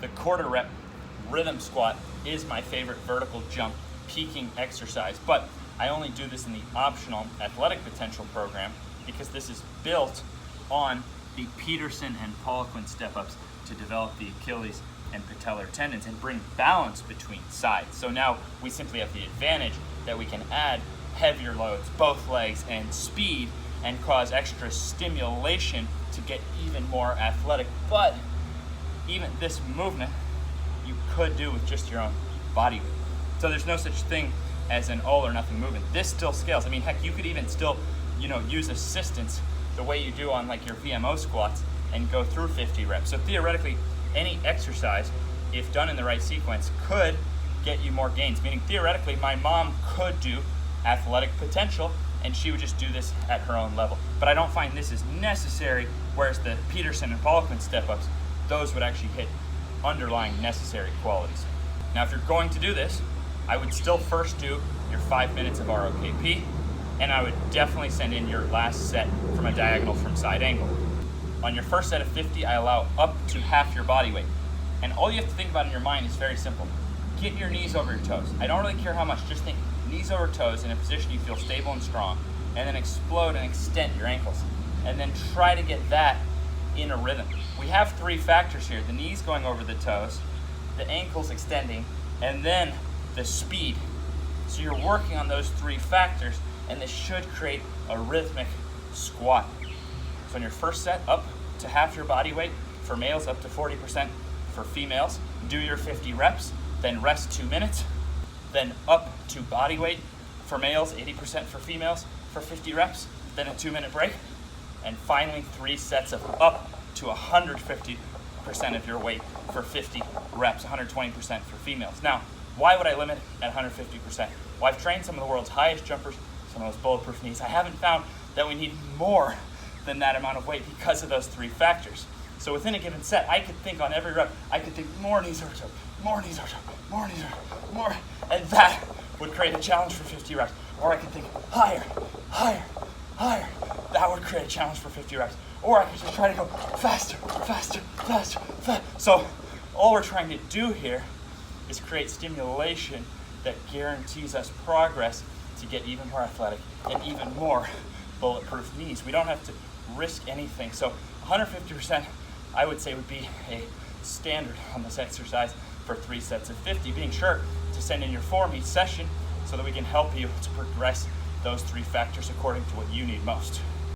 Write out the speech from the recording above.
The quarter rep rhythm squat is my favorite vertical jump peaking exercise, but I only do this in the optional athletic potential program because this is built on the Peterson and Poliquin step-ups to develop the Achilles and patellar tendons and bring balance between sides. So now we simply have the advantage that we can add heavier loads, both legs, and speed, and cause extra stimulation to get even more athletic. But even this movement you could do with just your own body weight. So there's no such thing as an all or nothing movement. This still scales. I mean, heck, you could even still, use assistance the way you do on like your VMO squats and go through 50 reps. So theoretically, any exercise, if done in the right sequence, could get you more gains. Meaning theoretically, my mom could do athletic potential and she would just do this at her own level. But I don't find this is necessary, whereas the Peterson and Poliquin step-ups, those would actually hit underlying necessary qualities. Now, if you're going to do this, I would still first do your 5 minutes of ROKP, and I would definitely send in your last set from a diagonal from side angle. On your first set of 50, I allow up to half your body weight. And all you have to think about in your mind is very simple. Get your knees over your toes. I don't really care how much, just think knees over toes in a position you feel stable and strong, and then explode and extend your ankles. And then try to get that in a rhythm. We have 3 factors here: the knees going over the toes, the ankles extending, and then the speed. So you're working on those 3 factors, and this should create a rhythmic squat. So in your first set, up to half your body weight. For males, up to 40% for females. Do your 50 reps, then rest 2 minutes. Then up to body weight for males, 80% for females for 50 reps, then a 2-minute break. And finally, 3 sets of up to 150% of your weight for 50 reps, 120% for females. Now, why would I limit at 150%? Well, I've trained some of the world's highest jumpers, some of those bulletproof knees. I haven't found that we need more than that amount of weight because of those 3 factors. So within a given set, I could think on every rep, I could think more knees over toe, more knees over toe, more knees over toe, more, and that would create a challenge for 50 reps. Or I could think higher, higher, higher. That would create a challenge for 50 reps. Or I could just try to go faster, faster, faster, faster. So all we're trying to do here is create stimulation that guarantees us progress to get even more athletic and even more bulletproof knees. We don't have to risk anything. So 150%, I would say, would be a standard on this exercise for 3 sets of 50, being sure to send in your form each session so that we can help you to progress those 3 factors according to what you need most.